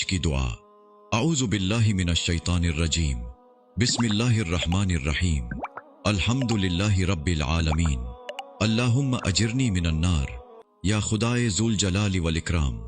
آج کی دعا۔ اعوذ باللہ من الشیطان الرجیم، بسم اللہ الرحمن الرحیم، الحمد للہ رب العالمین، اللہم اجرنی من النار۔ یا خدائے ذوالجلال والاکرام،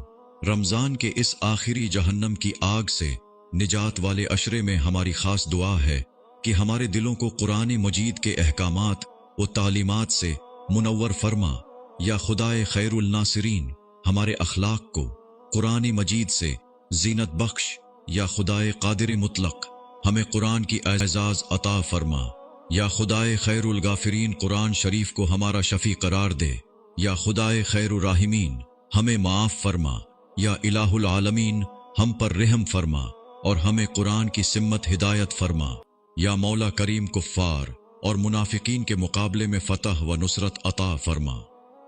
رمضان کے اس آخری جہنم کی آگ سے نجات والے عشرے میں ہماری خاص دعا ہے کہ ہمارے دلوں کو قرآن مجید کے احکامات و تعلیمات سے منور فرما۔ یا خدائے خیر الناصرین، ہمارے اخلاق کو قرآن مجید سے زینت بخش۔ یا خدائے قادر مطلق، ہمیں قرآن کی اعزاز عطا فرما۔ یا خدائے خیر الغافرین، قرآن شریف کو ہمارا شفیع قرار دے۔ یا خدائے خیر الراحمین، ہمیں معاف فرما۔ یا الہ العالمین، ہم پر رحم فرما اور ہمیں قرآن کی سمت ہدایت فرما۔ یا مولا کریم، کفار اور منافقین کے مقابلے میں فتح و نصرت عطا فرما،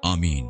آمین۔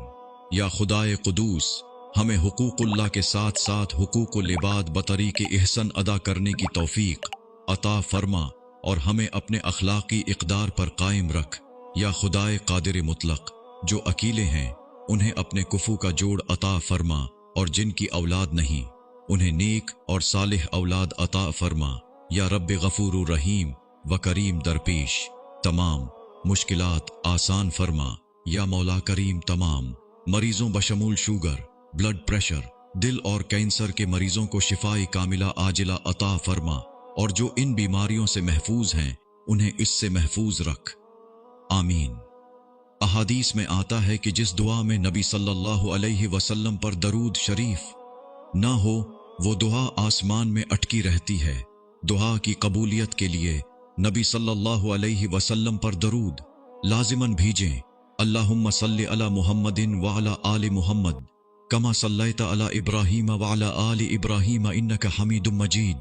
یا خدائے قدوس، ہمیں حقوق اللہ کے ساتھ ساتھ حقوق العباد بطریق احسن ادا کرنے کی توفیق عطا فرما اور ہمیں اپنے اخلاقی اقدار پر قائم رکھ۔ یا خدائے قادر مطلق، جو اکیلے ہیں انہیں اپنے کفو کا جوڑ عطا فرما، اور جن کی اولاد نہیں انہیں نیک اور صالح اولاد عطا فرما۔ یا رب غفور رحیم و کریم، درپیش تمام مشکلات آسان فرما۔ یا مولا کریم، تمام مریضوں بشمول شوگر، بلڈ پریشر، دل اور کینسر کے مریضوں کو شفائی کاملہ عاجلہ عطا فرما، اور جو ان بیماریوں سے محفوظ ہیں انہیں اس سے محفوظ رکھ، آمین۔ احادیث میں آتا ہے کہ جس دعا میں نبی صلی اللہ علیہ وسلم پر درود شریف نہ ہو وہ دعا آسمان میں اٹکی رہتی ہے۔ دعا کی قبولیت کے لیے نبی صلی اللہ علیہ وسلم پر درود لازماً بھیجیں۔ اللہم صلی علی محمد وعلی آل محمد کما صلیت علی ابراہیم وعلی آل ابراہیم انک حمید مجید۔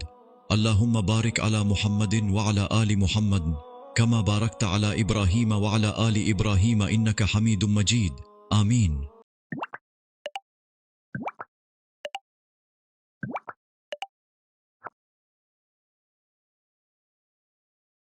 اللہم بارک علی محمد وعلی آل محمد کما بارکت علی ابراہیم وعلی آل ابراہیم انک حمید مجید، آمین۔